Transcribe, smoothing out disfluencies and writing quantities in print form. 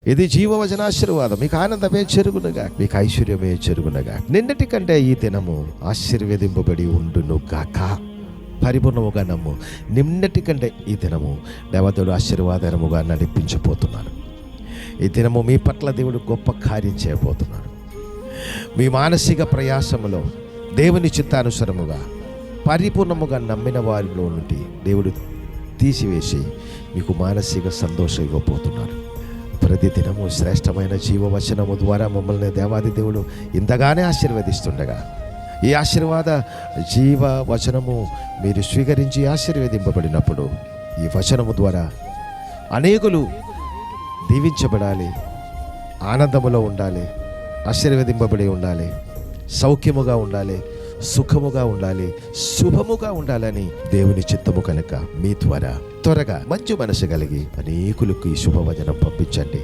ఇది జీవవచనాశీర్వాదం. మీకు ఆనందమే చెరుగునగా, మీకు ఐశ్వర్యమే చెరుగునగా. నిన్నటి కంటే ఈ దినము ఆశీర్వదింపబడి ఉండును గాక. పరిపూర్ణముగా నమ్ము. నిన్నటి కంటే ఈ దినము దేవతడు ఆశీర్వాదముగా నడిపించబోతున్నాను. ఈ దినము మీ పట్ల దేవుడు గొప్ప కార్యం చేయబోతున్నాడు. మీ మానసిక ప్రయాసములో దేవుని చిత్తానుసారముగా పరిపూర్ణముగా నమ్మిన వారిలో నుండి దేవుడు తీసివేసి మీకు మానసిక సంతోషం ఇవ్వబోతున్నాడు. ప్రతిదినము శ్రేష్టమైన జీవవచనము ద్వారా మమ్మల్ని దేవాది దేవుడు ఇంతగానే ఆశీర్వదిస్తుండగా, ఈ ఆశీర్వాద జీవవచనము మీరు స్వీకరించి ఆశీర్వదింపబడినప్పుడు ఈ వచనము ద్వారా అనేకులు దీవించబడాలి, ఆనందములో ఉండాలి, ఆశీర్వదింపబడి ఉండాలి, సౌఖ్యముగా ఉండాలి, సుఖముగా ఉండాలి, శుభముగా ఉండాలని దేవుని చిత్తము కనుక మీ ద్వారా త్వరగా మంచి మనసు కలిగి అనేకులకు ఈ శుభవచనం పంపించండి.